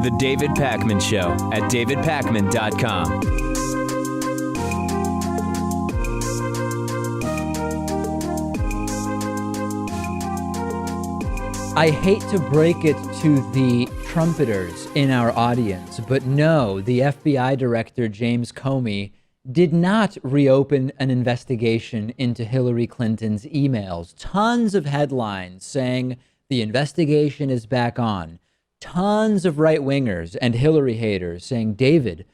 The David Pakman Show at davidpakman.com. I hate to break it to the trumpeters in our audience, but no, the FBI director, James Comey, did not reopen an investigation into Hillary Clinton's emails. Tons of headlines saying the investigation is back on. Tons of right-wingers and Hillary haters saying, David,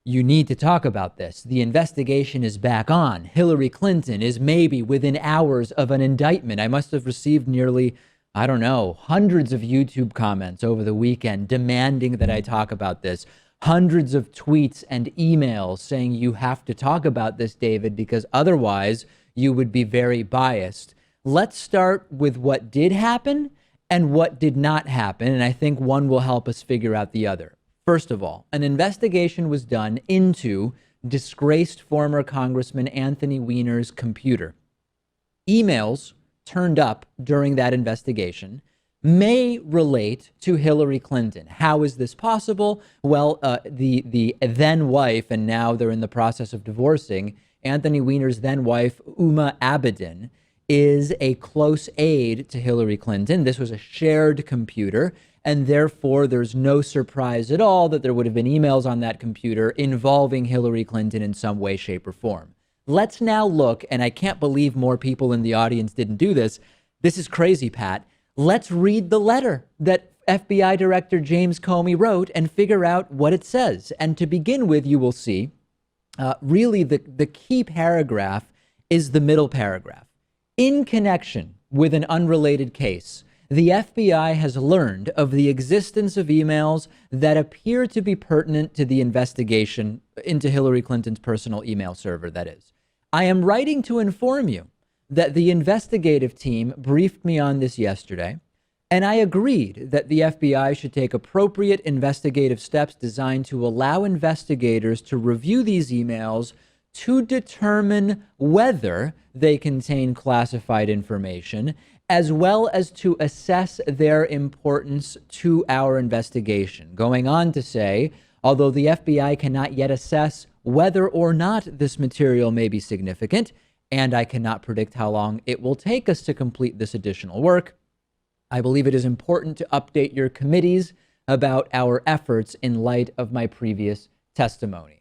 you need to talk about this. The investigation is back on. Hillary Clinton is maybe within hours of an indictment. I must have received nearly, I don't know, hundreds of YouTube comments over the weekend demanding that I talk about this. Hundreds of tweets and emails saying you have to talk about this, David, because otherwise you would be very biased. Let's start with what did happen and what did not happen, and I think one will help us figure out the other. First of all, an investigation was done into disgraced former Congressman Anthony Weiner's computer. Emails turned up during that investigation may relate to Hillary Clinton. How is this possible? Well, the then wife, and now they're in the process of divorcing, Anthony Weiner's then wife, Uma Abedin, is a close aide to Hillary Clinton. This was a shared computer, and therefore there's no surprise at all that there would have been emails on that computer involving Hillary Clinton in some way, shape, or form. Let's now look, and I can't believe more people in the audience didn't do this. This is crazy, Pat. Let's read the letter that FBI Director James Comey wrote and figure out what it says. And to begin with, you will see, really the key paragraph is the middle paragraph. In connection with an unrelated case, the FBI has learned of the existence of emails that appear to be pertinent to the investigation into Hillary Clinton's personal email server, that is. I am writing to inform you that the investigative team briefed me on this yesterday, and I agreed that the FBI should take appropriate investigative steps designed to allow investigators to review these emails to determine whether they contain classified information, as well as to assess their importance to our investigation. Going on to say, although the FBI cannot yet assess whether or not this material may be significant, and I cannot predict how long it will take us to complete this additional work, I believe it is important to update your committees about our efforts in light of my previous testimony.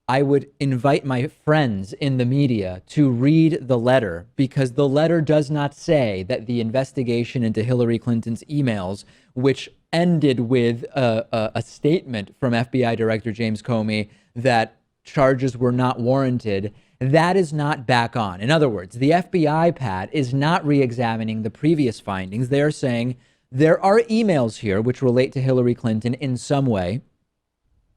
I would invite my friends in the media to read the letter, because the letter does not say that the investigation into Hillary Clinton's emails, which ended with a statement from FBI Director James Comey that charges were not warranted, that is not back on. In other words, the FBI, Pat, is not re-examining the previous findings. They are saying there are emails here which relate to Hillary Clinton in some way.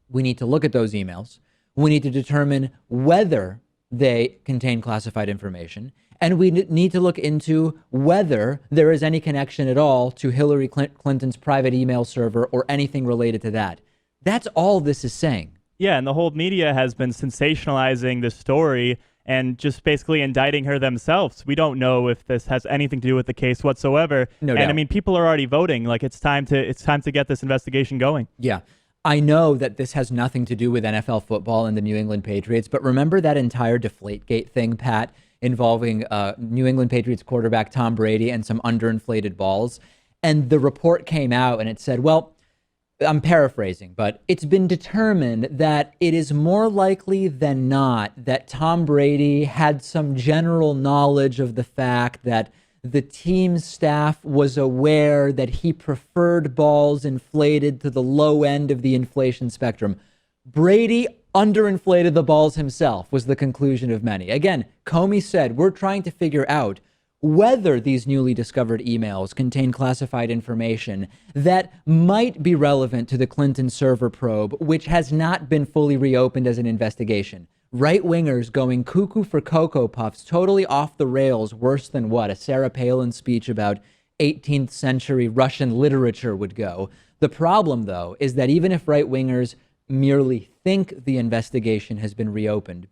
We need to look at those emails. We need to determine whether they contain classified information, and we need to look into whether there is any connection at all to Hillary Clinton's private email server or anything related to that. That's all this is saying. Yeah, and the whole media has been sensationalizing the story and just basically indicting her themselves. We don't know if this has anything to do with the case whatsoever. No doubt. And I mean, people are already voting. Like, it's time to get this investigation going. Yeah. I know that this has nothing to do with NFL football and the New England Patriots, but remember that entire Deflategate thing, Pat, involving New England Patriots quarterback Tom Brady and some underinflated balls? And the report came out and it said, well, I'm paraphrasing, but it's been determined that it is more likely than not that Tom Brady had some general knowledge of the fact that the team staff was aware that he preferred balls inflated to the low end of the inflation spectrum. Brady underinflated the balls himself, was the conclusion of many. Again, Comey said, we're trying to figure out whether these newly discovered emails contain classified information that might be relevant to the Clinton server probe, which has not been fully reopened as an investigation. Right-wingers going cuckoo for Cocoa Puffs, totally off the rails, worse than what a Sarah Palin speech about 18th century Russian literature would go. The problem, though, is that even if right-wingers merely think the investigation has been reopened,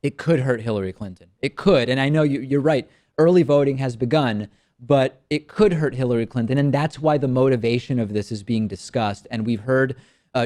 it could hurt Hillary Clinton. It could. And I know you're right. Early voting has begun, but it could hurt Hillary Clinton. And that's why the motivation of this is being discussed. And we've heard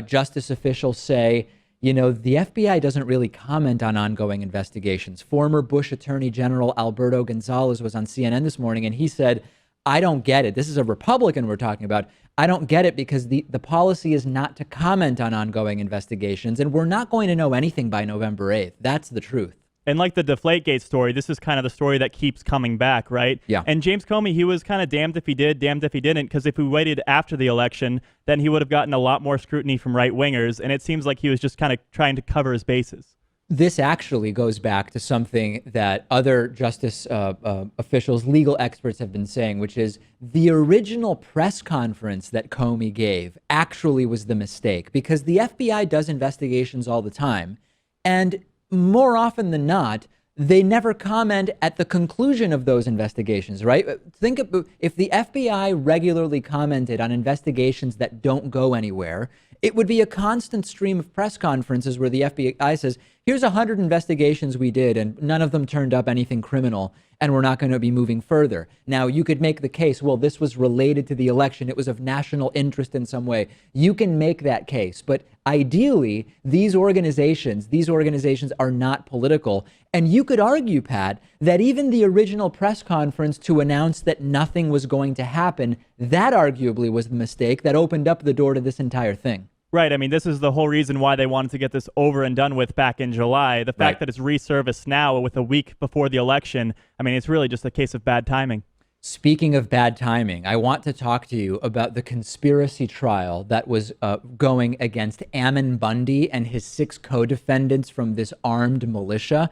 justice officials say, the FBI doesn't really comment on ongoing investigations. Former Bush Attorney General Alberto Gonzales was on CNN this morning, and he said, I don't get it. This is a Republican we're talking about. I don't get it because the policy is not to comment on ongoing investigations, and we're not going to know anything by November 8th. That's the truth. And like the Deflategate story, this is kind of the story that keeps coming back, right? Yeah. And James Comey, he was kind of damned if he did, damned if he didn't, because if we waited after the election, then he would have gotten a lot more scrutiny from right-wingers, and it seems like he was just kind of trying to cover his bases. This actually goes back to something that other justice officials, legal experts have been saying, which is the original press conference that Comey gave actually was the mistake, because the FBI does investigations all the time. And more often than not, they never comment at the conclusion of those investigations, right? Think of if the FBI regularly commented on investigations that don't go anywhere, it would be a constant stream of press conferences where the FBI says, here's 100 investigations we did and none of them turned up anything criminal and we're not going to be moving further. Now, you could make the case, well, this was related to the election. It was of national interest in some way. You can make that case. But ideally, these organizations are not political. And you could argue, Pat, that even the original press conference to announce that nothing was going to happen, that arguably was the mistake that opened up the door to this entire thing. Right. I mean, this is the whole reason why they wanted to get this over and done with back in July. The fact that it's resurfaced now with a week before the election, I mean, it's really just a case of bad timing. Speaking of bad timing, I want to talk to you about the conspiracy trial that was going against Ammon Bundy and his 6 co-defendants from this armed militia.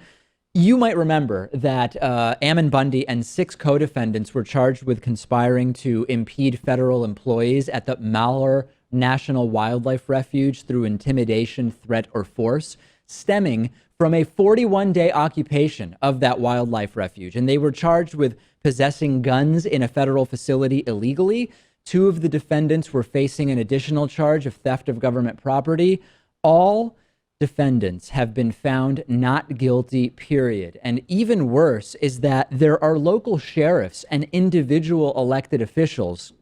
You might remember that Ammon Bundy and 6 co-defendants were charged with conspiring to impede federal employees at the Malheur National Wildlife Refuge through intimidation, threat, or force, stemming from a 41-day occupation of that wildlife refuge. And they were charged with possessing guns in a federal facility illegally. 2 of the defendants were facing an additional charge of theft of government property. All defendants have been found not guilty, period. And even worse is that there are local sheriffs and individual elected officials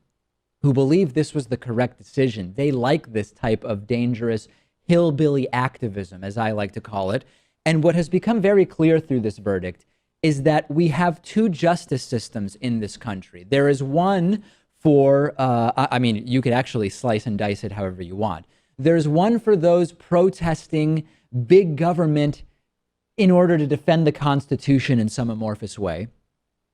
who believe this was the correct decision. They like this type of dangerous hillbilly activism, as I like to call it. And what has become very clear through this verdict is that we have 2 justice systems in this country. There is one for, you could actually slice and dice it however you want. There's one for those protesting big government in order to defend the Constitution in some amorphous way.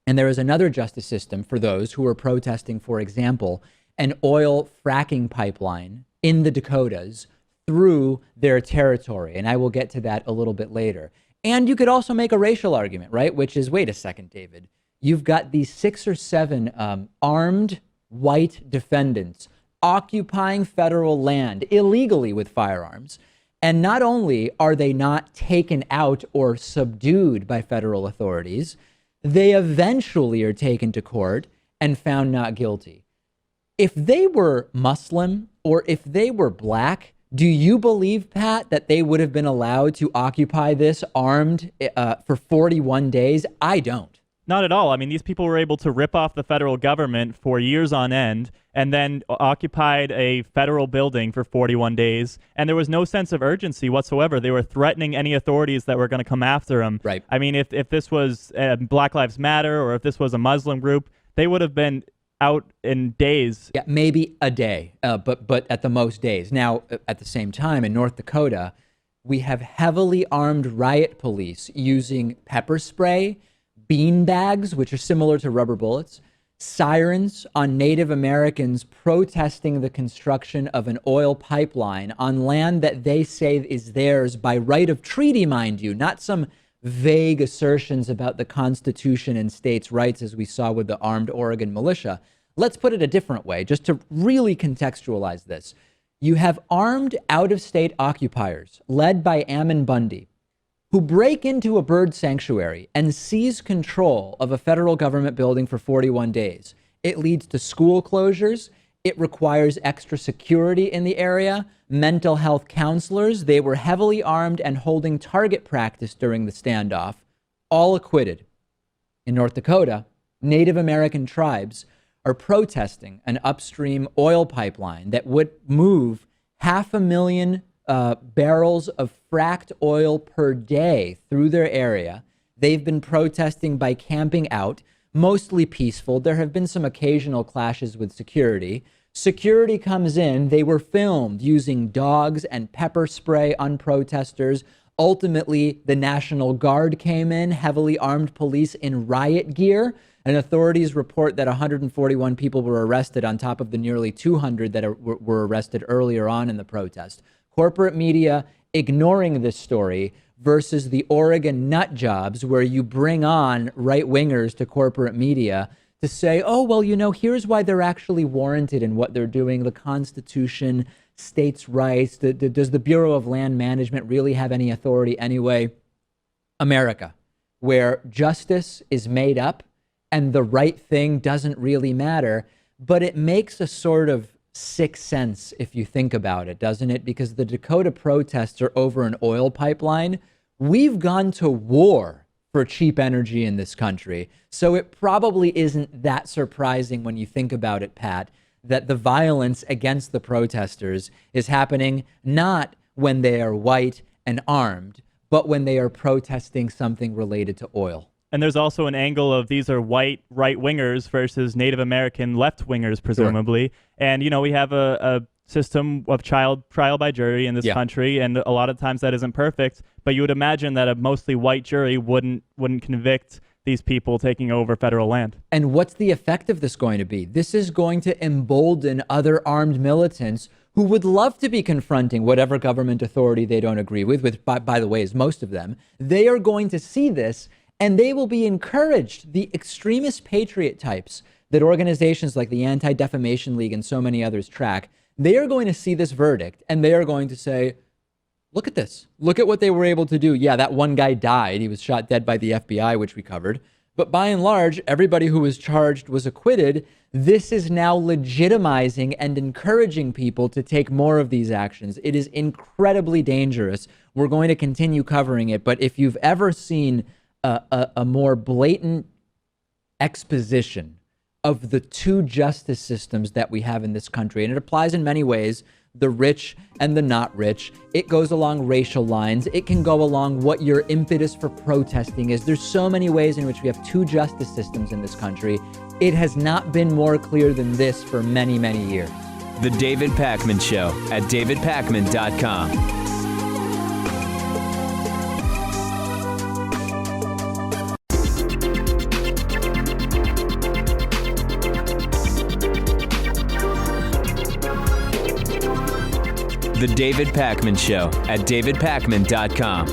And there is another justice system for those who are protesting, for example, an oil fracking pipeline in the Dakotas through their territory. And I will get to that a little bit later. And you could also make a racial argument, right? Which is, wait a second, David. You've got these 6 or 7 armed white defendants occupying federal land illegally with firearms. And not only are they not taken out or subdued by federal authorities, they eventually are taken to court and found not guilty. If they were Muslim or if they were black, do you believe, Pat, that they would have been allowed to occupy this armed for 41 days? I don't. Not at all. I mean, these people were able to rip off the federal government for years on end and then occupied a federal building for 41 days. And there was no sense of urgency whatsoever. They were threatening any authorities that were going to come after them. Right. I mean, if this was Black Lives Matter or if this was a Muslim group, they would have been out in days. Yeah, maybe a day, but at the most days. Now, at the same time, in North Dakota, we have heavily armed riot police using pepper spray, bean bags, which are similar to rubber bullets, sirens on Native Americans protesting the construction of an oil pipeline on land that they say is theirs by right of treaty, mind you, not some vague assertions about the Constitution and states' rights as we saw with the armed Oregon militia. Let's put it a different way, just to really contextualize this. You have armed out-of-state occupiers led by Ammon Bundy, who break into a bird sanctuary and seize control of a federal government building for 41 days. It leads to school closures. It requires extra security in the area, mental health counselors. They were heavily armed and holding target practice during the standoff, all acquitted. In North Dakota, Native American tribes are protesting an upstream oil pipeline that would move 500,000 barrels of fracked oil per day through their area. They've been protesting by camping out, mostly peaceful. There have been some occasional clashes with security. Security comes in. They were filmed using dogs and pepper spray on protesters. Ultimately, the National Guard came in, heavily armed police in riot gear, and authorities report that 141 people were arrested on top of the nearly 200 that were arrested earlier on in the protest. Corporate media ignoring this story versus the Oregon nut jobs where you bring on right-wingers to corporate media to say, oh, well, you know, here's why they're actually warranted in what they're doing. The Constitution, states' rights. Does the Bureau of Land Management really have any authority anyway? America, where justice is made up and the right thing doesn't really matter, but it makes a sort of sick sense if you think about it, doesn't it? Because the Dakota protests are over an oil pipeline. We've gone to war for cheap energy in this country. So it probably isn't that surprising when you think about it, Pat, that the violence against the protesters is happening not when they are white and armed, but when they are protesting something related to oil. And there's also an angle of these are white right-wingers versus Native American left-wingers, presumably. Sure. And, you know, we have a system of trial by jury in this country, and a lot of times that isn't perfect. But you would imagine that a mostly white jury wouldn't convict these people taking over federal land. And what's the effect of this going to be? This is going to embolden other armed militants who would love to be confronting whatever government authority they don't agree with, which, by the way, is most of them. They are going to see this, and they will be encouraged. The extremist patriot types that organizations like the Anti-Defamation League and so many others track, they are going to see this verdict, and they are going to say, look at this. Look at what they were able to do. Yeah, that one guy died. He was shot dead by the FBI, which we covered. But by and large, everybody who was charged was acquitted. This is now legitimizing and encouraging people to take more of these actions. It is incredibly dangerous. We're going to continue covering it. But if you've ever seen a more blatant exposition of the two justice systems that we have in this country, and it applies in many ways, the rich and the not rich. It goes along racial lines. It can go along what your impetus for protesting is. There's so many ways in which we have two justice systems in this country. It has not been more clear than this for many, many years. The David Pakman Show at davidpakman.com. The David Pakman Show at davidpakman.com.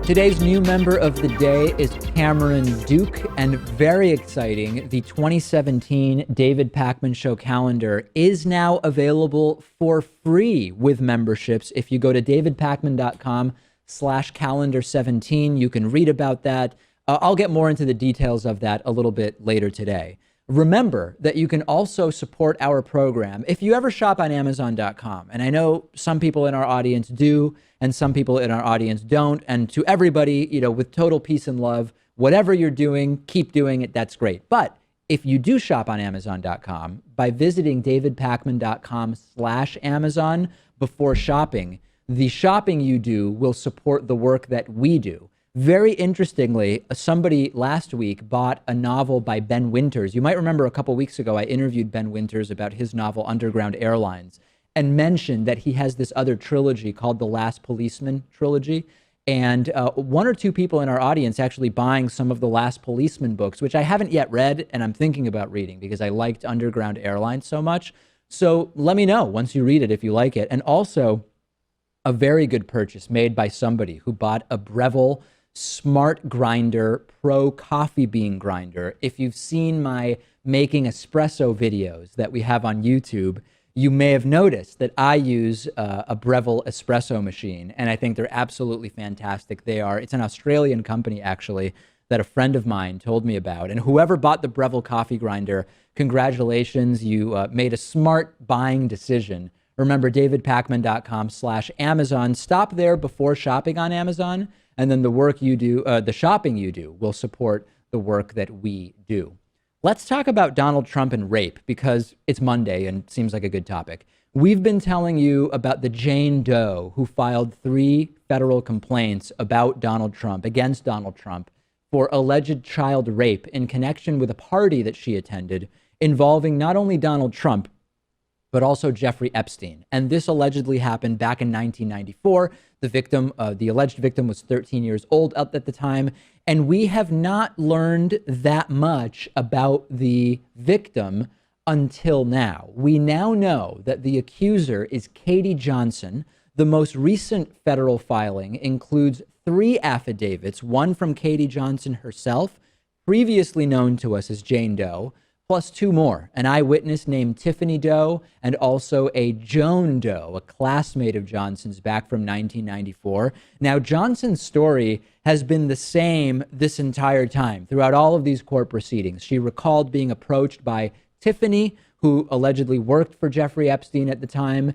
Today's new member of the day is Cameron Duke, and very exciting, the 2017 David Pakman Show calendar is now available for free with memberships. If you go to davidpakman.com/calendar17, you can read about that. I'll get more into the details of that a little bit later today. Remember that you can also support our program if you ever shop on Amazon.com. And I know some people in our audience do, and some people in our audience don't. And to everybody, you know, with total peace and love, whatever you're doing, keep doing it. That's great. But if you do shop on Amazon.com, by visiting davidpakman.com/Amazon before shopping, the shopping you do will support the work that we do. Very interestingly, somebody last week bought a novel by Ben Winters. You might remember a couple weeks ago, I interviewed Ben Winters about his novel Underground Airlines and mentioned that he has this other trilogy called The Last Policeman trilogy. And one or two people in our audience actually buying some of The Last Policeman books, which I haven't yet read and I'm thinking about reading because I liked Underground Airlines so much. So let me know once you read it if you like it. And also a very good purchase made by somebody who bought a Breville Smart Grinder Pro coffee bean grinder. If you've seen my making espresso videos that we have on YouTube, you may have noticed that I use a Breville espresso machine, and I think they're absolutely fantastic. It's an Australian company, actually, that a friend of mine told me about. And whoever bought the Breville coffee grinder, congratulations, you made a smart buying decision. Remember, davidpakman.com/Amazon. Stop there before shopping on Amazon, and then the work you do, the shopping you do, will support the work that we do. Let's talk about Donald Trump and rape, because it's Monday and seems like a good topic. We've been telling you about the Jane Doe who filed 3 federal complaints about Donald Trump, against Donald Trump, for alleged child rape in connection with a party that she attended involving not only Donald Trump, but also Jeffrey Epstein. And this allegedly happened back in 1994. The alleged victim was 13 years old at the time. And we have not learned that much about the victim until now. We now know that the accuser is Katie Johnson. The most recent federal filing includes 3 affidavits, one from Katie Johnson herself, previously known to us as Jane Doe, plus 2 more, an eyewitness named Tiffany Doe and also a Joan Doe, a classmate of Johnson's back from 1994. Now, Johnson's story has been the same this entire time throughout all of these court proceedings. She recalled being approached by Tiffany, who allegedly worked for Jeffrey Epstein at the time.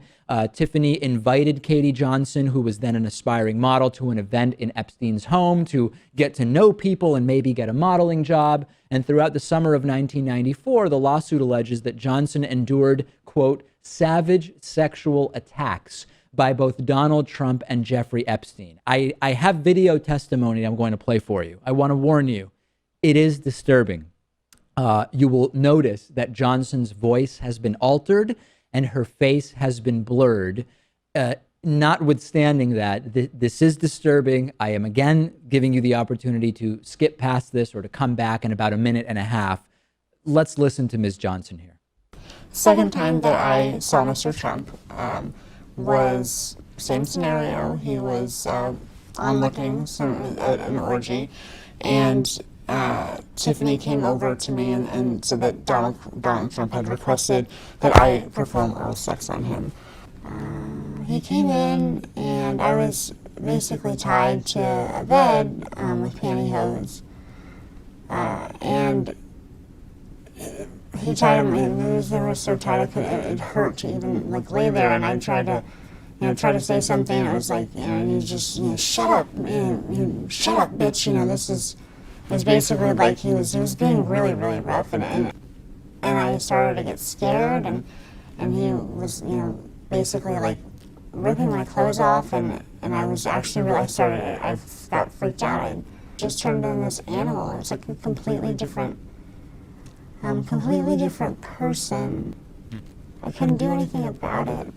Tiffany invited Katie Johnson, who was then an aspiring model, to an event in Epstein's home to get to know people and maybe get a modeling job. And throughout the summer of 1994, the lawsuit alleges that Johnson endured, quote, savage sexual attacks by both Donald Trump and Jeffrey Epstein. I have video testimony I'm going to play for you. I want to warn you, it is disturbing. You will notice that Johnson's voice has been altered and her face has been blurred. Notwithstanding that, this is disturbing. I am again giving you the opportunity to skip past this or to come back in about a minute and a half. Let's listen to Ms. Johnson here. Second time that I saw Mr. Trump was same scenario. He was onlooking at an orgy, and Tiffany came over to me and said that Donald Trump had requested that I perform oral sex on him. He came in and I was basically tied to a bed with pantyhose. And he tied him, and they were so tight it hurt to even lay there. And I tried to say something. It was like, you just, shut up, shut up, bitch. This is. It was basically like he was being really, really rough, and I started to get scared, and he was, basically ripping my clothes off, and I was actually I got freaked out. I just turned into this animal. It was like a completely different person. I couldn't do anything about it,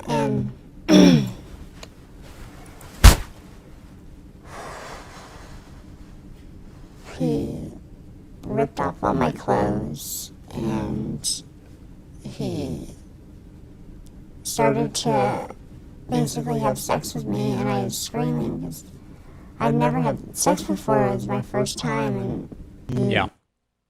and. He ripped off all my clothes, and he started to basically have sex with me, and I was screaming because I'd never had sex before. It was my first time. Yeah.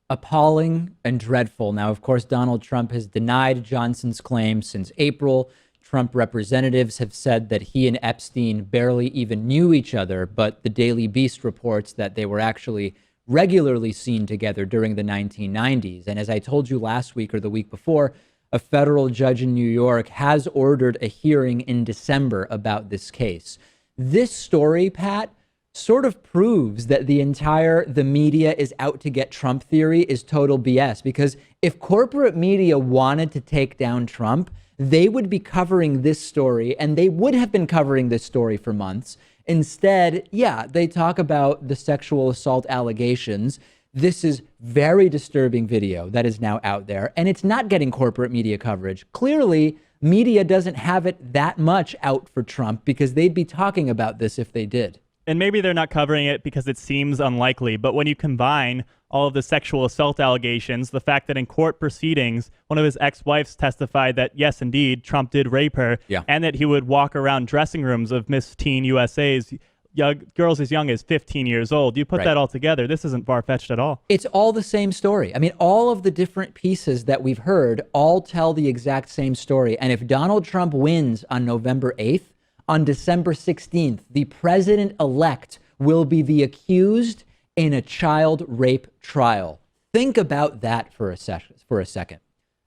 Appalling and dreadful. Now, of course, Donald Trump has denied Johnson's claim since April. Trump representatives have said that he and Epstein barely even knew each other, but the Daily Beast reports that they were actually regularly seen together during the 1990s. And as I told you last week or the week before, a federal judge in New York has ordered a hearing in December about this case. This story, Pat, sort of proves that the media is out to get Trump theory is total BS. Because if corporate media wanted to take down Trump, they would be covering this story, and they would have been covering this story for months. Instead, they talk about the sexual assault allegations. This is very disturbing video that is now out there, and it's not getting corporate media coverage. Clearly, media doesn't have it that much out for Trump, because they'd be talking about this if they did. And maybe they're not covering it because it seems unlikely, but when you combine all of the sexual assault allegations, the fact that in court proceedings, one of his ex-wives testified that, yes, indeed, Trump did rape her, and that he would walk around dressing rooms of Miss Teen USA's girls as young as 15 years old. You put that all together, this isn't far-fetched at all. It's all the same story. I mean, all of the different pieces that we've heard all tell the exact same story. And if Donald Trump wins on November 8th, on December 16th, the president-elect will be the accused in a child rape trial. Think about that for a second.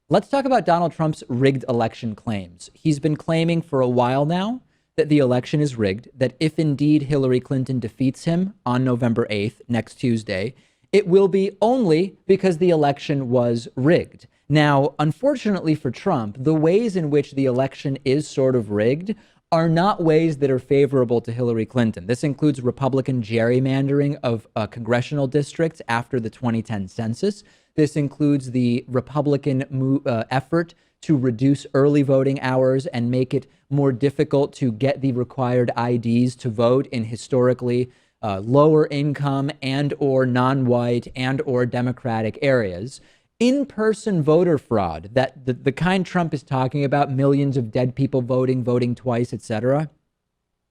Let's talk about Donald Trump's rigged election claims. He's been claiming for a while now that the election is rigged, that if indeed Hillary Clinton defeats him on November 8th, next Tuesday, it will be only because the election was rigged. Now, unfortunately for Trump, the ways in which the election is sort of rigged are not ways that are favorable to Hillary Clinton. This includes Republican gerrymandering of congressional districts after the 2010 census. This includes the Republican effort to reduce early voting hours and make it more difficult to get the required IDs to vote in historically lower income and or non-white and or Democratic areas. In-person voter fraud, that the kind Trump is talking about, millions of dead people voting twice, etc.,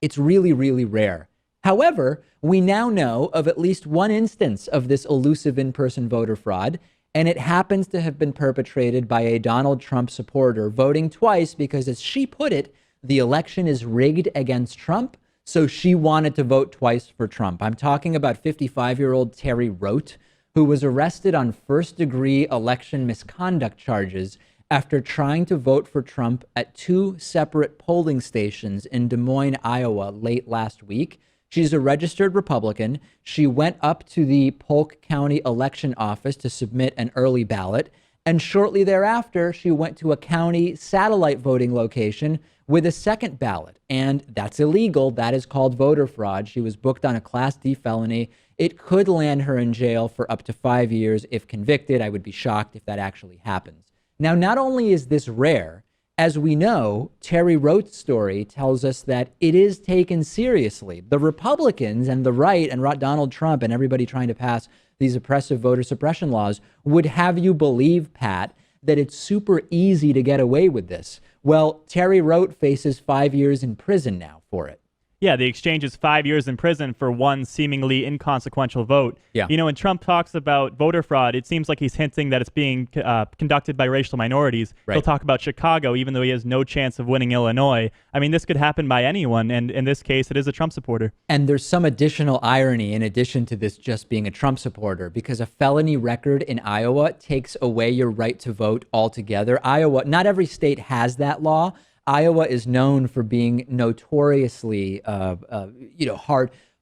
it's really, really rare. However, we now know of at least one instance of this elusive in-person voter fraud, and it happens to have been perpetrated by a Donald Trump supporter voting twice because, as she put it, the election is rigged against Trump, so she wanted to vote twice for Trump. I'm talking about 55-year-old Terri Rote, who was arrested on first-degree election misconduct charges after trying to vote for Trump at two separate polling stations in Des Moines, Iowa, late last week. She's a registered Republican. She went up to the Polk County election office to submit an early ballot, and shortly thereafter, she went to a county satellite voting location with a second ballot, and that's illegal. That is called voter fraud. She was booked on a Class D felony. It could land her in jail for up to 5 years if convicted. I would be shocked if that actually happens. Now, not only is this rare, as we know, Terri Rote's story tells us that it is taken seriously. The Republicans and the right and Donald Trump and everybody trying to pass these oppressive voter suppression laws would have you believe, Pat, that it's super easy to get away with this. Well, Terri Rote faces 5 years in prison now for it. Yeah, the exchange is 5 years in prison for one seemingly inconsequential vote. Yeah. You know, when Trump talks about voter fraud, it seems like he's hinting that it's being conducted by racial minorities. Right. He'll talk about Chicago, even though he has no chance of winning Illinois. I mean, this could happen by anyone, and in this case, it is a Trump supporter. And there's some additional irony in addition to this just being a Trump supporter, because a felony record in Iowa takes away your right to vote altogether. Iowa, not every state has that law. Iowa is known for being notoriously,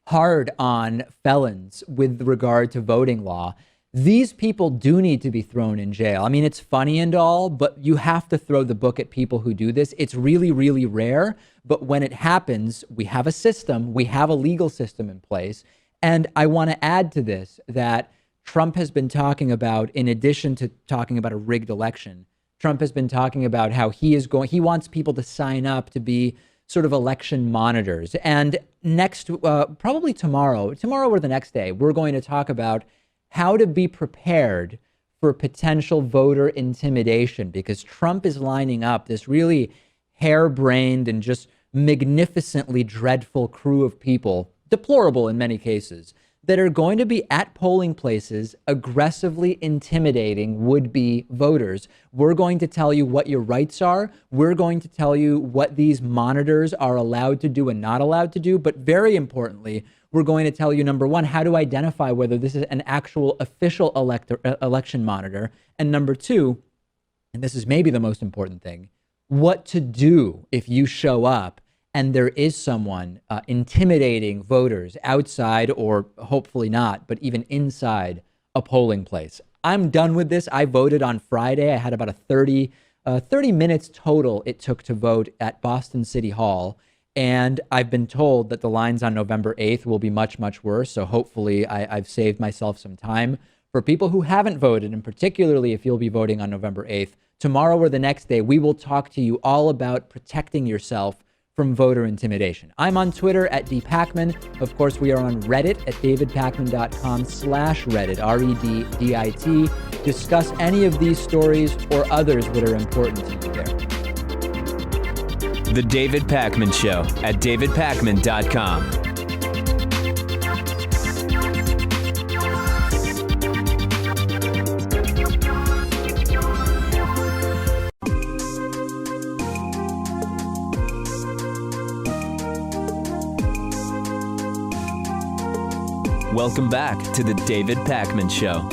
hard on felons with regard to voting law. These people do need to be thrown in jail. I mean, it's funny and all, but you have to throw the book at people who do this. It's really, really rare. But when it happens, we have a system, we have a legal system in place. And I want to add to this that Trump has been talking about, in addition to talking about a rigged election, Trump has been talking about how he wants people to sign up to be sort of election monitors. And next, probably tomorrow or the next day, we're going to talk about how to be prepared for potential voter intimidation, because Trump is lining up this really harebrained and just magnificently dreadful crew of people, deplorable in many cases, that are going to be at polling places aggressively intimidating would-be voters. We're going to tell you what your rights are. We're going to tell you what these monitors are allowed to do and not allowed to do. But very importantly, we're going to tell you, number one, how to identify whether this is an actual official election monitor. And number two, and this is maybe the most important thing, what to do if you show up and there is someone intimidating voters outside, or hopefully not, but even inside a polling place. I'm done with this. I voted on Friday. I had about 30 minutes total it took to vote at Boston City Hall. And I've been told that the lines on November 8th will be much, much worse. So hopefully I've saved myself some time. For people who haven't voted, and particularly if you'll be voting on November 8th, tomorrow or the next day, we will talk to you all about protecting yourself from voter intimidation. I'm on Twitter at dpacman. Of course, we are on Reddit at davidpacman.com/Reddit, REDDIT. Discuss any of these stories or others that are important to you there. The David Pakman Show at davidpacman.com. Welcome back to the David Pakman Show.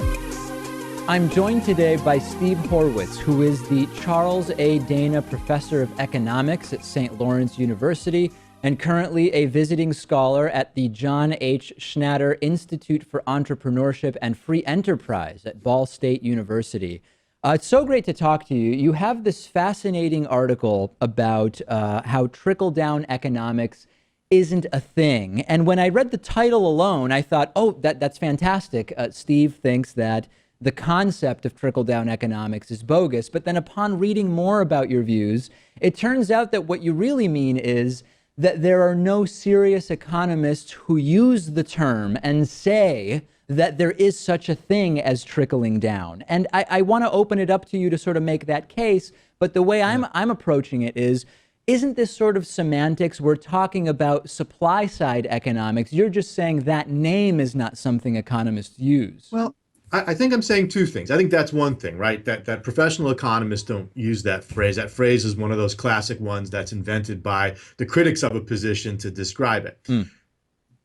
I'm joined today by Steve Horwitz, who is the Charles A. Dana Professor of Economics at St. Lawrence University and currently a visiting scholar at the Hohn H. Schnatter Institute for Entrepreneurship and Free Enterprise at Ball State University. It's so great to talk to you. You have this fascinating article about how trickle-down economics isn't a thing. And when I read the title alone, I thought, oh, that's fantastic. Steve thinks that the concept of trickle-down economics is bogus. But then upon reading more about your views, it turns out that what you really mean is that there are no serious economists who use the term and say that there is such a thing as trickling down. And I want to open it up to you to sort of make that case. But the way I'm approaching it is, isn't this sort of semantics? We're talking about supply side economics. You're just saying that name is not something economists use. Well, I think I'm saying two things. I think that's one thing, right? That professional economists don't use that phrase. That phrase is one of those classic ones that's invented by the critics of a position to describe it.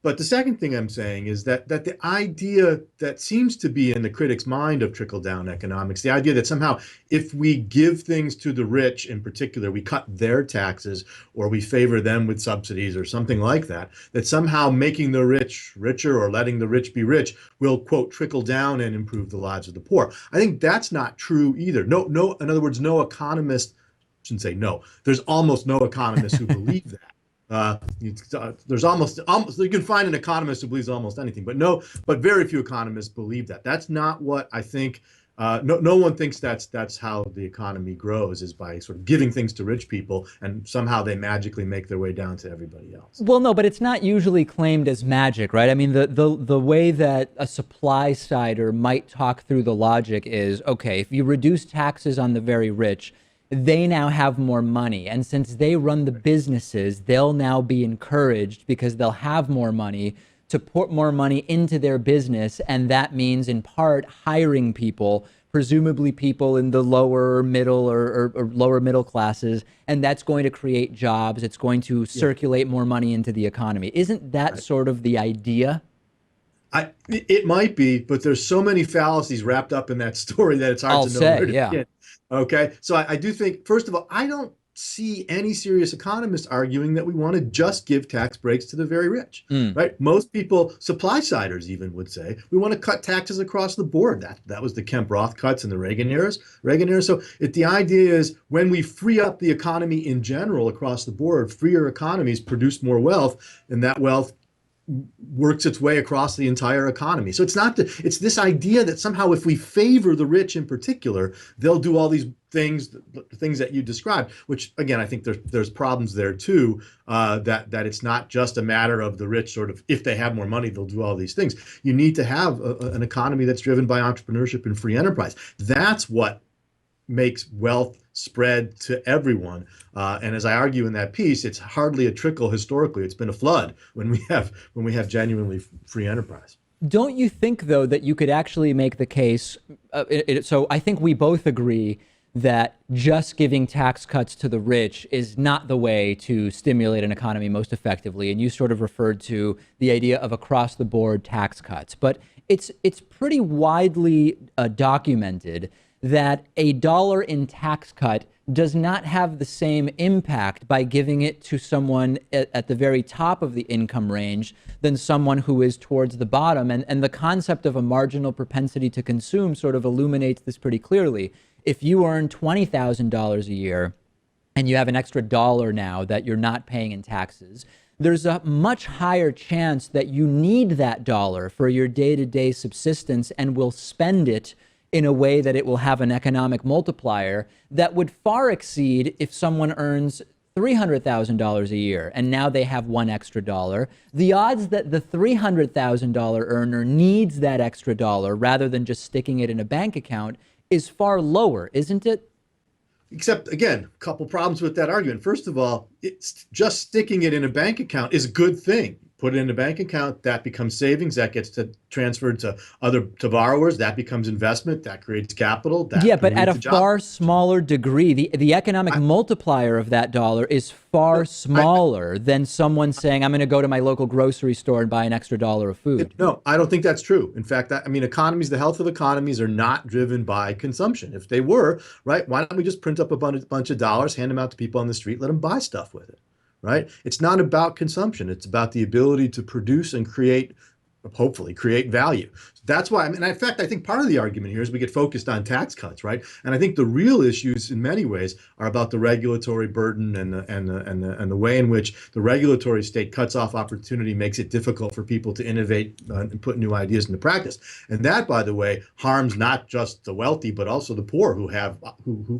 But the second thing I'm saying is that the idea that seems to be in the critics' mind of trickle-down economics, the idea that somehow if we give things to the rich in particular, we cut their taxes or we favor them with subsidies or something like that, that somehow making the rich richer or letting the rich be rich will, quote, trickle down and improve the lives of the poor. I think that's not true either. No, in other words, no economist, I shouldn't say no, there's almost no economists who believe that. There's almost you can find an economist who believes almost anything, but very few economists believe that. That's not what I think. No one thinks that's how the economy grows, is by sort of giving things to rich people and somehow they magically make their way down to everybody else. Well, no, but it's not usually claimed as magic, right? I mean, the way that a supply sider might talk through the logic is, okay, if you reduce taxes on the very rich, they now have more money. And since they run the businesses, they'll now be encouraged because they'll have more money to put more money into their business. And that means in part hiring people, presumably people in the lower middle or lower middle classes. And that's going to create jobs. It's going to circulate more money into the economy. Isn't that sort of the idea? It might be, but there's so many fallacies wrapped up in that story that it's hard to know where to begin. Okay, so I do think, first of all, I don't see any serious economists arguing that we want to just give tax breaks to the very rich, right? Most people, supply-siders even, would say we want to cut taxes across the board. That was the Kemp-Roth cuts in the Reagan era. So the idea is when we free up the economy in general across the board, freer economies produce more wealth, and that wealth works its way across the entire economy. So it's this idea that somehow if we favor the rich in particular, they'll do all these things, the things that you described, which again, I think there's problems there too, that it's not just a matter of the rich sort of, if they have more money, they'll do all these things. You need to have an economy that's driven by entrepreneurship and free enterprise. That's what makes wealth spread to everyone. And as I argue in that piece, it's hardly a trickle historically. It's been a flood when we have genuinely free enterprise. Don't you think, though, that you could actually make the case? So I think we both agree that just giving tax cuts to the rich is not the way to stimulate an economy most effectively. And you sort of referred to the idea of across the board tax cuts. But it's pretty widely documented that a dollar in tax cut does not have the same impact by giving it to someone at the very top of the income range than someone who is towards the bottom. And the concept of a marginal propensity to consume sort of illuminates this pretty clearly. If you earn $20,000 a year and you have an extra dollar now that you're not paying in taxes, there's a much higher chance that you need that dollar for your day-to-day subsistence and will spend it in a way that it will have an economic multiplier that would far exceed if someone earns $300,000 a year and now they have one extra dollar. The odds that the $300,000 earner needs that extra dollar rather than just sticking it in a bank account is far lower, isn't it? Except, again, a couple problems with that argument. First of all, it's just sticking it in a bank account is a good thing. put it in a bank account, that becomes savings, that gets transferred to borrowers, that becomes investment, that creates capital. That but at a far smaller degree. The economic multiplier of that dollar is far smaller than someone saying, I'm going to go to my local grocery store and buy an extra dollar of food. No, I don't think that's true. In fact, economies, the health of economies are not driven by consumption. If they were, right, why don't we just print up a bunch of dollars, hand them out to people on the street, let them buy stuff with it? Right? It's not about consumption. It's about the ability to produce and hopefully create value. That's why, in fact, I think part of the argument here is we get focused on tax cuts, right? And I think the real issues in many ways are about the regulatory burden and the way in which the regulatory state cuts off opportunity, makes it difficult for people to innovate and put new ideas into practice. And that, by the way, harms not just the wealthy, but also the poor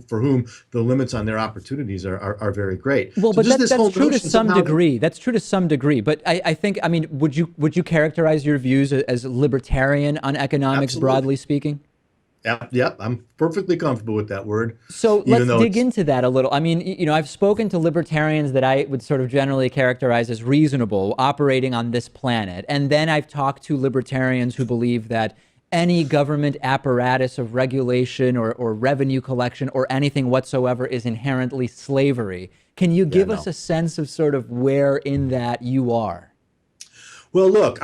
for whom the limits on their opportunities are very great. Well, so but that's true to some degree. That's true to some degree. But I think, would you characterize your views as libertarian on economics, absolutely, broadly speaking? Yep, I'm perfectly comfortable with that word. So let's dig into that a little. I've spoken to libertarians that I would sort of generally characterize as reasonable, operating on this planet. And then I've talked to libertarians who believe that any government apparatus of regulation or revenue collection or anything whatsoever is inherently slavery. Can you give us a sense of sort of where in that you are? Well, look,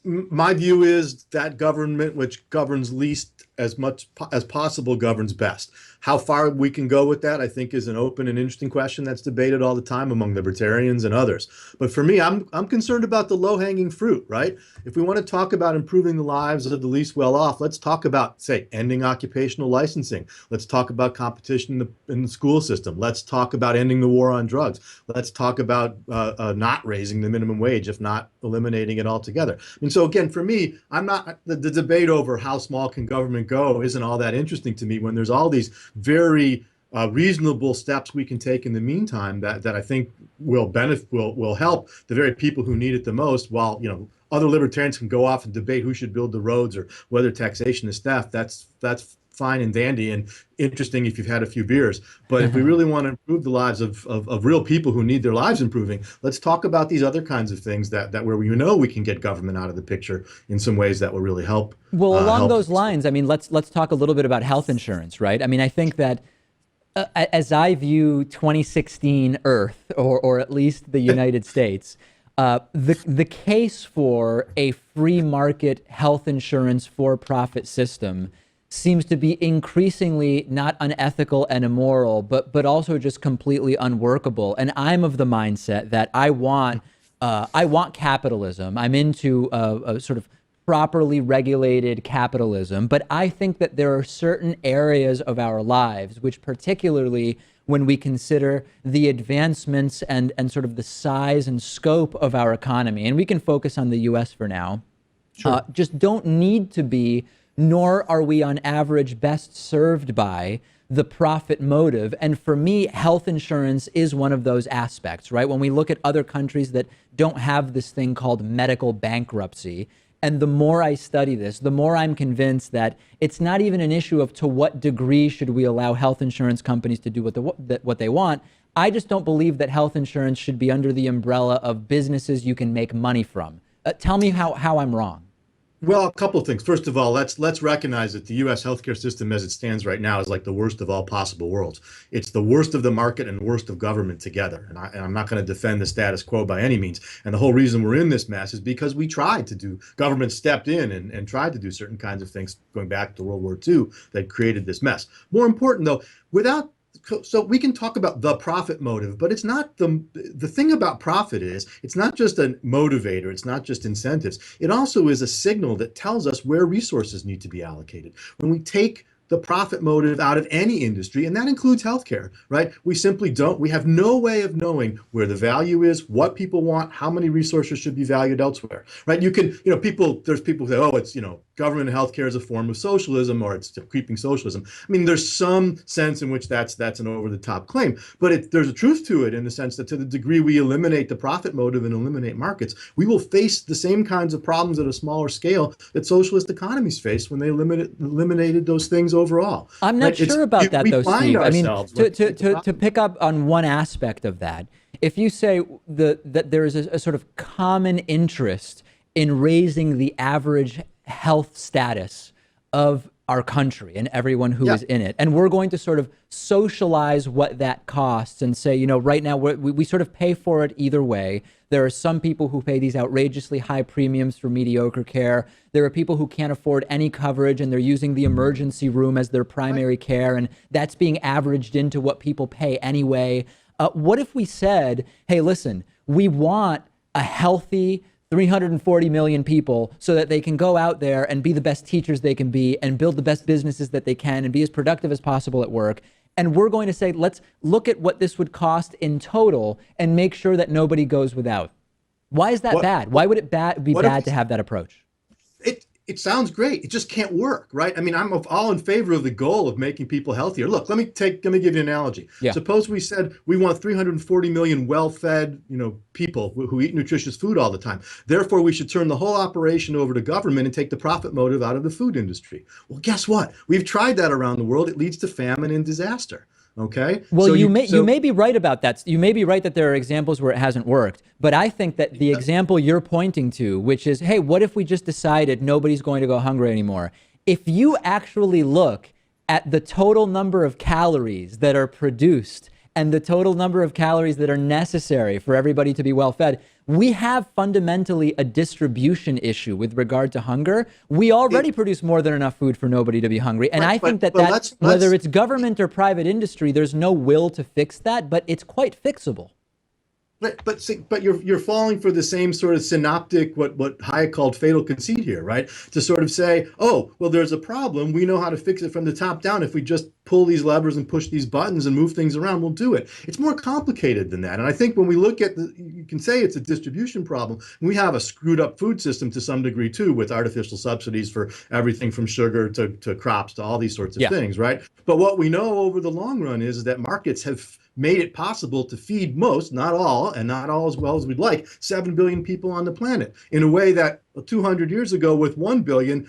my view is that government which governs least as much as possible governs best. How far we can go with that, I think, is an open and interesting question that's debated all the time among libertarians and others. But for me, I'm concerned about the low-hanging fruit, right? If we want to talk about improving the lives of the least well-off, let's talk about, say, ending occupational licensing. Let's talk about competition in the school system. Let's talk about ending the war on drugs. Let's talk about not raising the minimum wage, if not eliminating it altogether. And so again, for me, the debate over how small can government go isn't all that interesting to me when there's all these very reasonable steps we can take in the meantime that I think will help the very people who need it the most, while other libertarians can go off and debate who should build the roads or whether taxation is theft. That's fine and dandy and interesting if you've had a few beers. But if we really want to improve the lives of real people who need their lives improving, let's talk about these other kinds of things that where we can get government out of the picture in some ways that will really help. Well, along those lines, let's talk a little bit about health insurance, right? I think that as I view 2016 Earth, or at least the United States, the case for a free market health insurance for-profit system seems to be increasingly not unethical and immoral, but also just completely unworkable. And I'm of the mindset that I want capitalism. I'm into a sort of properly regulated capitalism, but I think that there are certain areas of our lives, which particularly when we consider the advancements and sort of the size and scope of our economy, and we can focus on the US for now, just don't need to be, nor are we on average best served by the profit motive. And for me, health insurance is one of those aspects, right? When we look at other countries that don't have this thing called medical bankruptcy, and the more I study this, the more I'm convinced that it's not even an issue of to what degree should we allow health insurance companies to do what they want. I just don't believe that health insurance should be under the umbrella of businesses you can make money from. Tell me how I'm wrong. Well, a couple of things. First of all, let's recognize that the U.S. healthcare system as it stands right now is like the worst of all possible worlds. It's the worst of the market and worst of government together. And I'm not going to defend the status quo by any means. And the whole reason we're in this mess is because we tried to do, government stepped in and tried to do certain kinds of things going back to World War II that created this mess. More important, though, so we can talk about the profit motive, but it's not the thing about profit is it's not just a motivator. It's not just incentives. It also is a signal that tells us where resources need to be allocated. When we take the profit motive out of any industry, and that includes healthcare, right? We have no way of knowing where the value is, what people want, how many resources should be valued elsewhere, right? There's people who say, oh, it's, government and healthcare is a form of socialism, or it's creeping socialism. There's some sense in which that's an over-the-top claim, but there's a truth to it in the sense that to the degree we eliminate the profit motive and eliminate markets, we will face the same kinds of problems at a smaller scale that socialist economies faced when they eliminated those things overall. I'm not sure about that, though, Steve. To pick up on one aspect of that, if you say that there is a sort of common interest in raising the average health status of our country and everyone who is in it, and we're going to sort of socialize what that costs and say, you know, right now we sort of pay for it either way. There are some people who pay these outrageously high premiums for mediocre care. There are people who can't afford any coverage and they're using the emergency room as their primary care, and that's being averaged into what people pay anyway. What if we said, hey, listen, we want a healthy 340 million people so that they can go out there and be the best teachers they can be and build the best businesses that they can and be as productive as possible at work. And we're going to say, let's look at what this would cost in total and make sure that nobody goes without. Why is that bad? Why would it be bad to have that approach? It sounds great. It just can't work, right? I mean, I'm all in favor of the goal of making people healthier. Look, let me give you an analogy. Yeah. Suppose we said we want 340 million well-fed, people who eat nutritious food all the time. Therefore, we should turn the whole operation over to government and take the profit motive out of the food industry. Well, guess what? We've tried that around the world. It leads to famine and disaster. Okay. Well, so you may be right about that. You may be right that there are examples where it hasn't worked. But I think that the example you're pointing to, which is, hey, what if we just decided nobody's going to go hungry anymore? If you actually look at the total number of calories that are produced and the total number of calories that are necessary for everybody to be well fed, we have fundamentally a distribution issue with regard to hunger. We already produce more than enough food for nobody to be hungry. And I think that whether it's government or private industry, there's no will to fix that, but it's quite fixable. But you're falling for the same sort of synoptic, what Hayek called fatal conceit here, right? To sort of say, oh, well, there's a problem. We know how to fix it from the top down. If we just pull these levers and push these buttons and move things around, we'll do it. It's more complicated than that. And I think when we look at you can say it's a distribution problem. We have a screwed up food system to some degree too, with artificial subsidies for everything from sugar to crops to all these sorts of things, right? But what we know over the long run is that markets have made it possible to feed most, not all, and not all as well as we'd like, 7 billion people on the planet in a way that 200 years ago with 1 billion,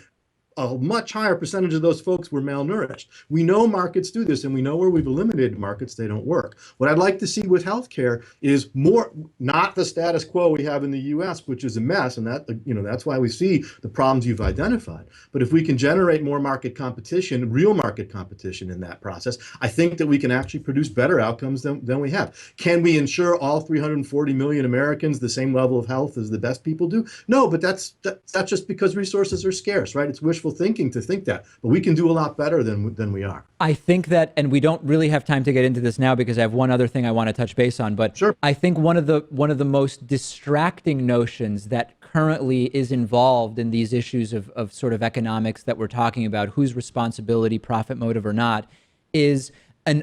a much higher percentage of those folks were malnourished. We know markets do this, and we know where we've eliminated markets, they don't work. What I'd like to see with healthcare is more, not the status quo we have in the US, which is a mess, and that's why we see the problems you've identified. But if we can generate more market competition, real market competition in that process, I think that we can actually produce better outcomes than we have. Can we ensure all 340 million Americans the same level of health as the best people do? No, but that's just because resources are scarce, right? It's wishful thinking to think that, but we can do a lot better than we are. I think that, and we don't really have time to get into this now because I have one other thing I want to touch base on, but sure. I think one of the most distracting notions that currently is involved in these issues of sort of economics that we're talking about, whose responsibility, profit motive or not, is a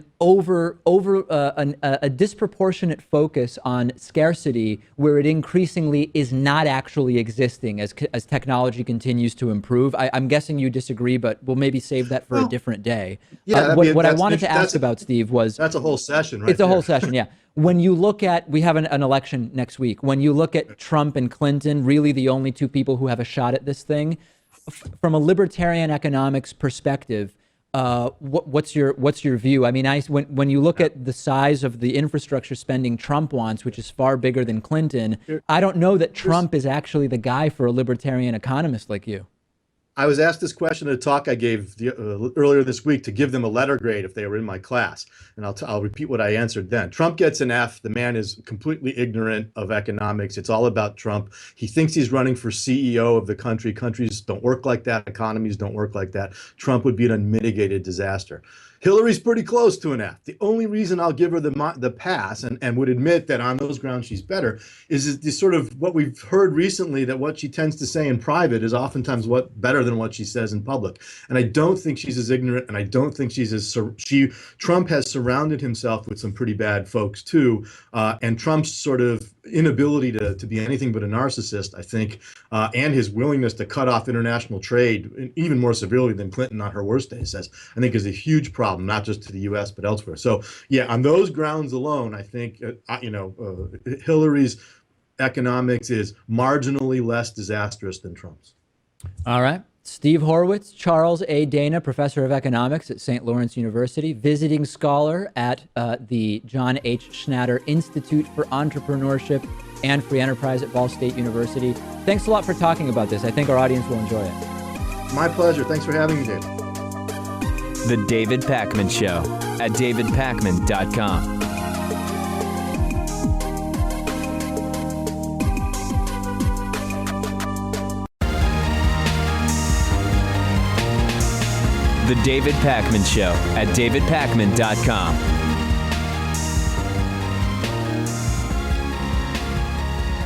disproportionate focus on scarcity where it increasingly is not actually existing as technology continues to improve. I'm guessing you disagree, but we'll maybe save that for a different day. Yeah, what I wanted to ask about, Steve, was... That's a whole session, right? It's a whole session, yeah. When you look at, we have an election next week. When you look at Trump and Clinton, really the only two people who have a shot at this thing, from a libertarian economics perspective, what's your view? I mean, when you look at the size of the infrastructure spending Trump wants, which is far bigger than Clinton, I don't know that Trump is actually the guy for a libertarian economist like you. I was asked this question at a talk I gave earlier this week to give them a letter grade if they were in my class. And I'll repeat what I answered then. Trump gets an F. The man is completely ignorant of economics. It's all about Trump. He thinks he's running for CEO of the country. Countries don't work like that. Economies don't work like that. Trump would be an unmitigated disaster. Hillary's pretty close to an F. The only reason I'll give her the pass and would admit that on those grounds she's better is this sort of what we've heard recently, that what she tends to say in private is oftentimes better than what she says in public. And I don't think she's as ignorant, and I don't think Trump has surrounded himself with some pretty bad folks too. And Trump's sort of inability to be anything but a narcissist, I think, and his willingness to cut off international trade even more severely than Clinton on her worst day says, I think is a huge problem, not just to the U.S. but elsewhere. So yeah, on those grounds alone, I think Hillary's economics is marginally less disastrous than Trump's. All right. Steve Horwitz, Charles A. Dana, professor of economics at St. Lawrence University, visiting scholar at the John H. Schnatter Institute for Entrepreneurship and Free Enterprise at Ball State University. Thanks a lot for talking about this. I think our audience will enjoy it. My pleasure. Thanks for having me, David. The David Pakman Show at davidpakman.com. The David Pakman Show at davidpakman.com.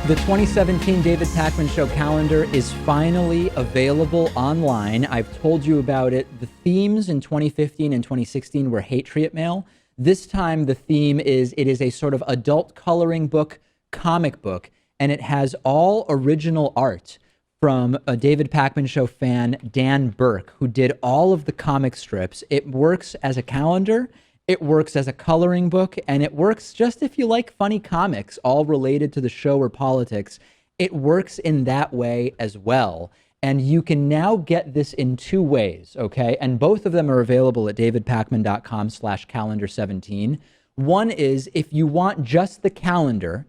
The 2017 David Pakman Show calendar is finally available online. I've told you about it. The themes in 2015 and 2016 were Hatriot Mail. This time the theme is, it is a sort of adult coloring book, comic book, and it has all original art from a David Pakman Show fan, Dan Burke, who did all of the comic strips. It works as a calendar, it works as a coloring book, and it works just if you like funny comics, all related to the show or politics. It works in that way as well. And you can now get this in two ways, okay? And both of them are available at davidpakman.com/calendar17. One is, if you want just the calendar,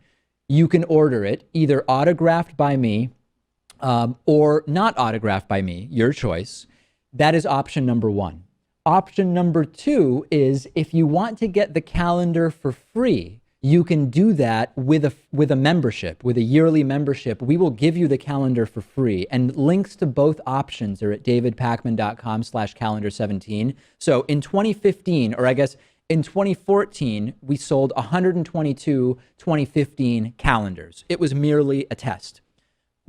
you can order it either autographed by me, or not autographed by me, your choice. That is option number one. Option number two is, if you want to get the calendar for free, you can do that with a membership, with a yearly membership. We will give you the calendar for free, and links to both options are at davidpakman.com/calendar17. So in 2015, or I guess in 2014, we sold 122 2015 calendars. It was merely a test.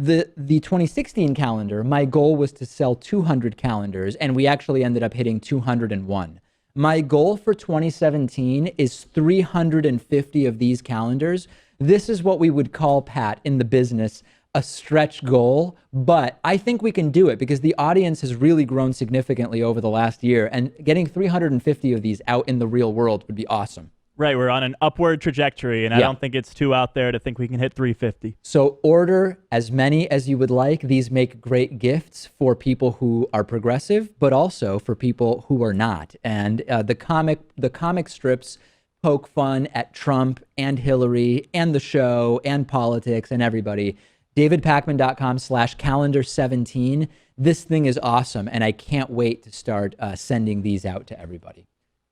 The 2016 calendar, my goal was to sell 200 calendars, and we actually ended up hitting 201. My goal for 2017 is 350 of these calendars. This is what we would call, Pat, in the business, a stretch goal, but I think we can do it because the audience has really grown significantly over the last year, and getting 350 of these out in the real world would be awesome. Right, we're on an upward trajectory, and I don't think it's too out there to think we can hit 350. So order as many as you would like. These make great gifts for people who are progressive, but also for people who are not. And the comic strips poke fun at Trump and Hillary and the show and politics and everybody. davidpakman.com/calendar17. This thing is awesome, and I can't wait to start sending these out to everybody.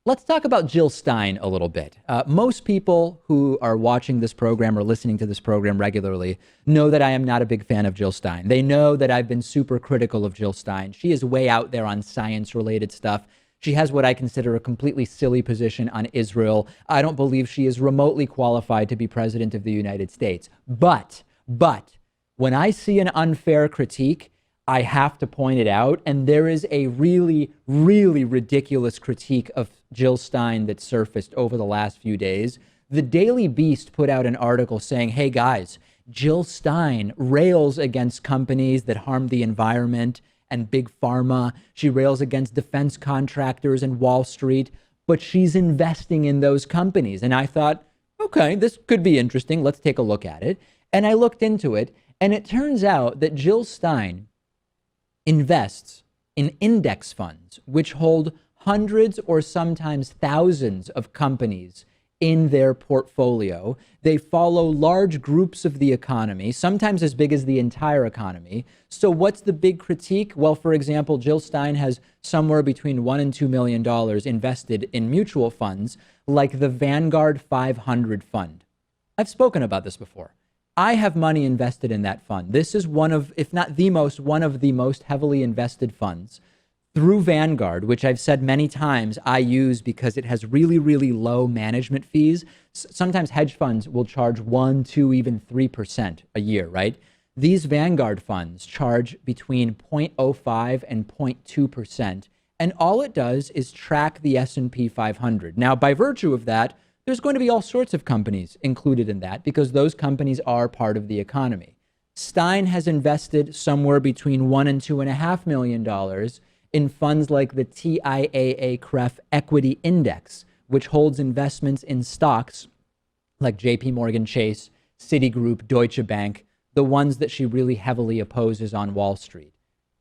Let's talk about Jill Stein a little bit. Most people who are watching this program or listening to this program regularly know that I am not a big fan of Jill Stein. They know that I've been super critical of Jill Stein. She is way out there on science-related stuff. She has what I consider a completely silly position on Israel. I don't believe she is remotely qualified to be president of the United States. But when I see an unfair critique, I have to point it out. And there is a really, really ridiculous critique of Jill Stein that surfaced over the last few days. The Daily Beast put out an article saying, hey guys, Jill Stein rails against companies that harm the environment and big pharma. She rails against defense contractors and Wall Street, but she's investing in those companies. And I thought, okay, this could be interesting. Let's take a look at it. And I looked into it, and it turns out that Jill Stein invests in index funds, which hold hundreds or sometimes thousands of companies in their portfolio. They follow large groups of the economy, sometimes as big as the entire economy. So what's the big critique? Well, for example, Jill Stein has somewhere between $1 and $2 million invested in mutual funds like the Vanguard 500 fund. I've spoken about this before. I have money invested in that fund. This is one of, if not the most, one of the most heavily invested funds through Vanguard, which I've said many times I use because it has really, really low management fees. Sometimes hedge funds will charge 1, 2, even 3% a year, right? These Vanguard funds charge between 0.05 and 0.2%. And all it does is track the S&P 500. Now, by virtue of that, there's going to be all sorts of companies included in that because those companies are part of the economy. Stein has invested somewhere between $1 and $2.5 million in funds like the TIAA-CREF Equity Index, which holds investments in stocks like JP Morgan Chase, Citigroup, Deutsche Bank, the ones that she really heavily opposes on Wall Street.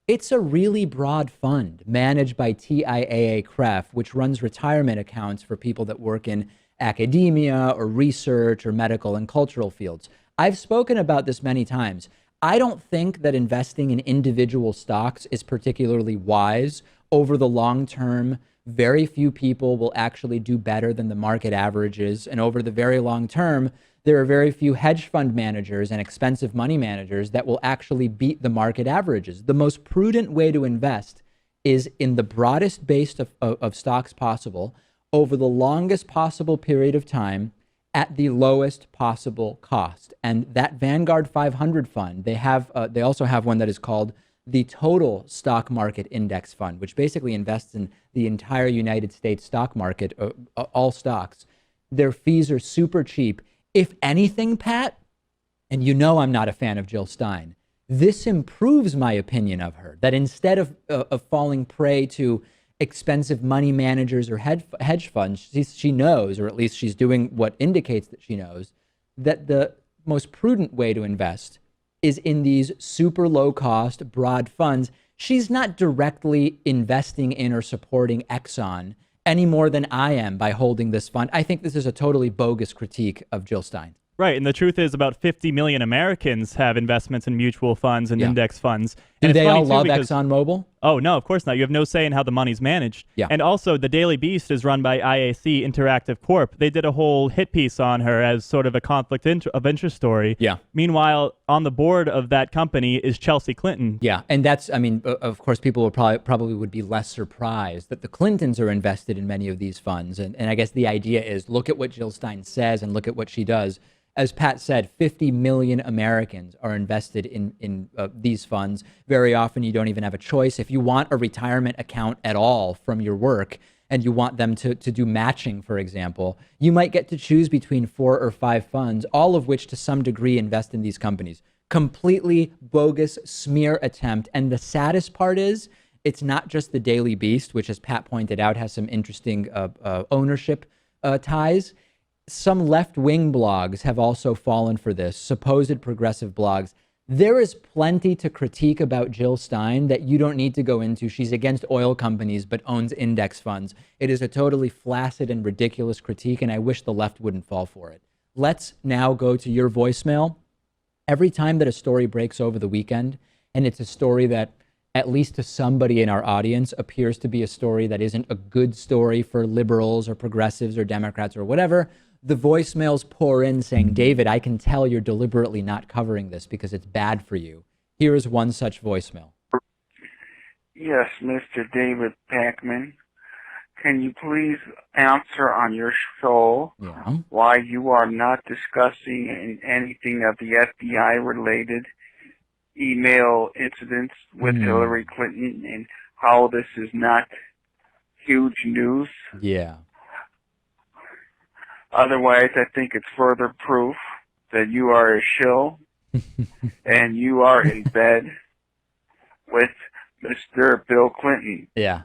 It's a really broad fund managed by TIAA-CREF, which runs retirement accounts for people that work in academia or research or medical and cultural fields. I've spoken about this many times. I don't think that investing in individual stocks is particularly wise over the long term. Very few people will actually do better than the market averages. And over the very long term, there are very few hedge fund managers and expensive money managers that will actually beat the market averages. The most prudent way to invest is in the broadest base of stocks possible over the longest possible period of time at the lowest possible cost. And that Vanguard 500 fund, they also have one that is called the Total Stock Market Index Fund, which basically invests in the entire United States stock market, all stocks. Their fees are super cheap. If anything, Pat, and you know I'm not a fan of Jill Stein, this improves my opinion of her, that instead of falling prey to expensive money managers or hedge funds, she knows, or at least she's doing what indicates that she knows, that the most prudent way to invest is in these super low cost, broad funds. She's not directly investing in or supporting Exxon any more than I am by holding this fund. I think this is a totally bogus critique of Jill Stein. Right, and the truth is about 50 million Americans have investments in mutual funds and index funds. Do and they all love ExxonMobil? Oh, no, of course not. You have no say in how the money's managed. Yeah. And also, the Daily Beast is run by IAC Interactive Corp. They did a whole hit piece on her as sort of a conflict of interest story. Yeah. Meanwhile, on the board of that company is Chelsea Clinton. Yeah, and that's, I mean, of course, people will probably would be less surprised that the Clintons are invested in many of these funds. And I guess the idea is look at what Jill Stein says and look at what she does. As Pat said, 50 million Americans are invested in these funds. Very often, you don't even have a choice. If you want a retirement account at all from your work and you want them to do matching, for example, you might get to choose between 4 or 5 funds, all of which to some degree invest in these companies. Completely bogus smear attempt. And the saddest part is it's not just the Daily Beast, which, as Pat pointed out, has some interesting ownership ties. Some left-wing blogs have also fallen for this, supposed progressive blogs. There is plenty to critique about Jill Stein that you don't need to go into. She's against oil companies but owns index funds. It is a totally flaccid and ridiculous critique, and I wish the left wouldn't fall for it. Let's now go to your voicemail. Every time that a story breaks over the weekend, and it's a story that, at least to somebody in our audience, appears to be a story that isn't a good story for liberals or progressives or Democrats or whatever, the voicemails pour in saying, David, I can tell you're deliberately not covering this because it's bad for you. Here is one such voicemail. Yes, Mr. David Pakman. Can you please answer on your show why you are not discussing anything of the FBI-related email incidents with Hillary Clinton and how this is not huge news? Yeah. Otherwise, I think it's further proof that you are a shill and you are in bed with Mr. Bill Clinton. Yeah.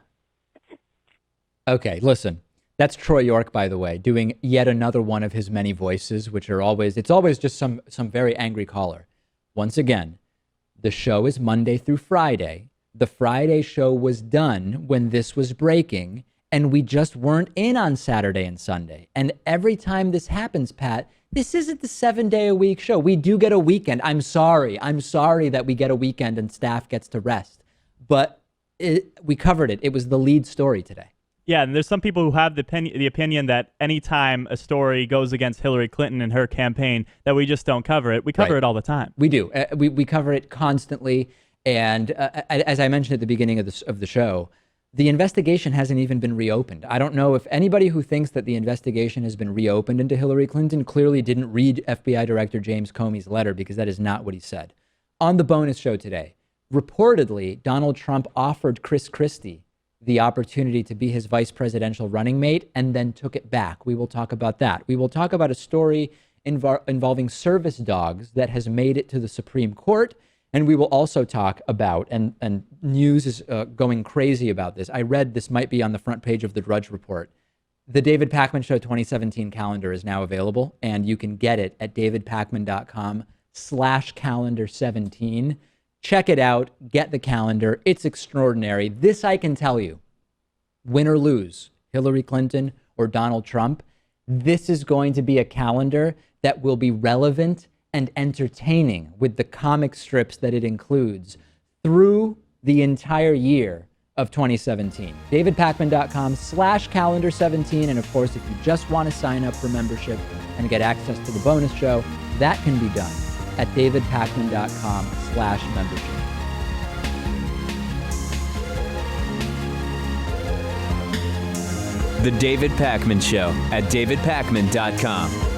Okay, listen. That's Troy York, by the way, doing yet another one of his many voices, which are always, it's always just some very angry caller. Once again, the show is Monday through Friday. The Friday show was done when this was breaking, and we just weren't in on Saturday and Sunday. And every time this happens, Pat, this isn't the 7-day-a-week show. We do get a weekend. I'm sorry that we get a weekend and staff gets to rest. But we covered it. It was the lead story today. Yeah, and there's some people who have the opinion that anytime a story goes against Hillary Clinton and her campaign, that we just don't cover it. We cover it all the time. We do. We cover it constantly. And as I mentioned at the beginning of the show, the investigation hasn't even been reopened. I don't know if anybody who thinks that the investigation has been reopened into Hillary Clinton clearly didn't read FBI Director James Comey's letter, because that is not what he said. On the bonus show today, reportedly, Donald Trump offered Chris Christie the opportunity to be his vice presidential running mate and then took it back. We will talk about that. We will talk about a story involving service dogs that has made it to the Supreme Court. And we will also talk about, and news is going crazy about this. I read this might be on the front page of the Drudge Report. The David Pakman Show 2017 calendar is now available, and you can get it at davidpakman.com/calendar17. Check it out. Get the calendar. It's extraordinary. This I can tell you. Win or lose, Hillary Clinton or Donald Trump, this is going to be a calendar that will be relevant and entertaining with the comic strips that it includes through the entire year of 2017. DavidPakman.com/calendar17. And of course, if you just want to sign up for membership and get access to the bonus show, that can be done at DavidPakman.com/membership. The David Pakman Show at DavidPakman.com.